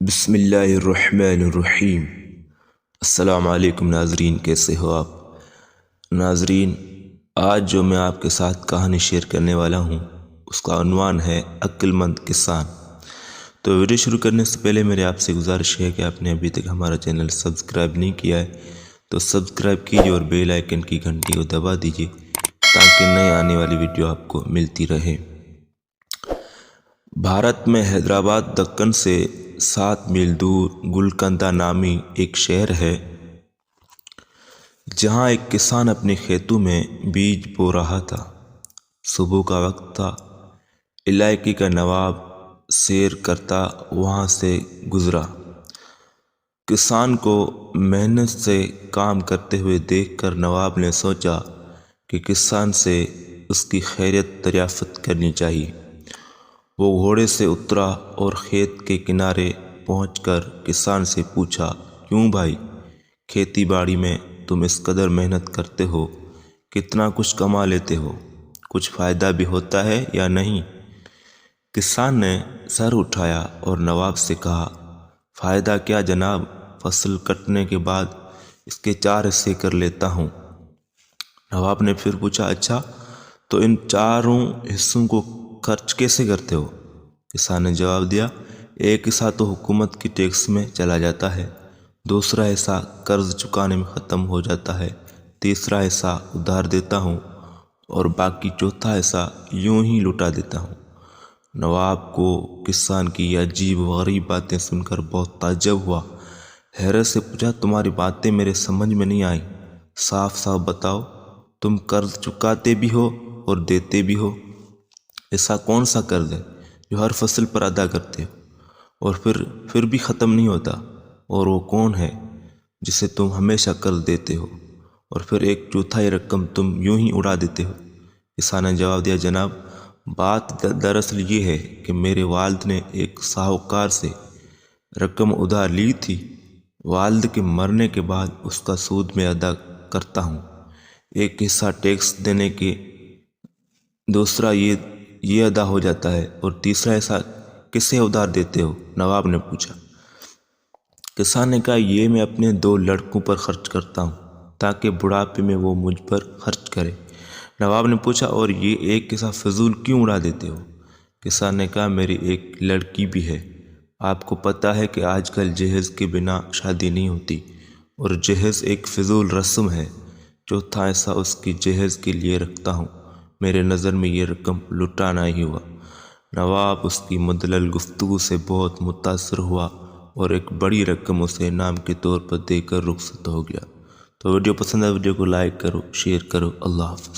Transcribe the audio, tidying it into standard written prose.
بسم اللہ الرحمن الرحیم۔ السلام علیکم ناظرین، کیسے ہو آپ؟ ناظرین، آج جو میں آپ کے ساتھ کہانی شیئر کرنے والا ہوں اس کا عنوان ہے عقل مند کسان۔ تو ویڈیو شروع کرنے سے پہلے میرے آپ سے گزارش ہے کہ آپ نے ابھی تک ہمارا چینل سبسکرائب نہیں کیا ہے تو سبسکرائب کیجیے اور بیل آئیکن کی گھنٹی کو دبا دیجیے تاکہ نئے آنے والی ویڈیو آپ کو ملتی رہے۔ بھارت میں حیدرآباد دکن سے 7 میل دور گولکنڈہ نامی ایک شہر ہے، جہاں ایک کسان اپنے کھیتوں میں بیج بو رہا تھا۔ صبح کا وقت تھا، علاقے کا نواب سیر کرتا وہاں سے گزرا۔ کسان کو محنت سے کام کرتے ہوئے دیکھ کر نواب نے سوچا کہ کسان سے اس کی خیریت دریافت کرنی چاہیے۔ وہ گھوڑے سے اترا اور کھیت کے کنارے پہنچ کر کسان سے پوچھا، کیوں بھائی، کھیتی باڑی میں تم اس قدر محنت کرتے ہو، کتنا کچھ کما لیتے ہو، کچھ فائدہ بھی ہوتا ہے یا نہیں؟ کسان نے سر اٹھایا اور نواب سے کہا، فائدہ کیا جناب، فصل کٹنے کے بعد اس کے 4 حصے کر لیتا ہوں۔ نواب نے پھر پوچھا، اچھا تو ان 4 حصوں کو خرچ کیسے کرتے ہو؟ کسان نے جواب دیا، ایک حصہ تو حکومت کی ٹیکس میں چلا جاتا ہے، دوسرا حصہ قرض چکانے میں ختم ہو جاتا ہے، تیسرا حصہ ادھار دیتا ہوں اور باقی چوتھا حصہ یوں ہی لٹا دیتا ہوں۔ نواب کو کسان کی یہ عجیب و غریب باتیں سن کر بہت تعجب ہوا۔ حیرت سے پوچھا، تمہاری باتیں میرے سمجھ میں نہیں آئیں، صاف صاف بتاؤ، تم قرض چکاتے بھی ہو اور دیتے بھی ہو، ایسا کون سا قرض ہے جو ہر فصل پر ادا کرتے ہو اور پھر بھی ختم نہیں ہوتا، اور وہ کون ہے جسے تم ہمیشہ قرض دیتے ہو اور پھر ایک چوتھائی رقم تم یوں ہی اڑا دیتے ہو؟ کسان نے جواب دیا، جناب بات دراصل یہ ہے کہ میرے والد نے ایک ساہوکار سے رقم ادھار لی تھی، والد کے مرنے کے بعد اس کا سود میں ادا کرتا ہوں، ایک حصہ ٹیکس دینے کے، دوسرا یہ ادا ہو جاتا ہے، اور تیسرا حصہ کسے ادھار دیتے ہو؟ نواب نے پوچھا۔ کسان نے کہا، یہ میں اپنے 2 لڑکوں پر خرچ کرتا ہوں تاکہ بڑھاپے میں وہ مجھ پر خرچ کرے۔ نواب نے پوچھا، اور یہ ایک حصہ فضول کیوں اڑا دیتے ہو؟ کسان نے کہا، میری ایک لڑکی بھی ہے، آپ کو پتہ ہے کہ آج کل جہیز کے بنا شادی نہیں ہوتی، اور جہیز ایک فضول رسم ہے، چوتھا حصہ اس کی جہیز کے لیے رکھتا ہوں، میرے نظر میں یہ رقم لٹانا ہی ہوا۔ نواب اس کی مدلل گفتگو سے بہت متاثر ہوا اور ایک بڑی رقم اسے انعام کے طور پر دے کر رخصت ہو گیا۔ تو ویڈیو پسند ہے، ویڈیو کو لائک کرو، شیئر کرو۔ اللہ حافظ۔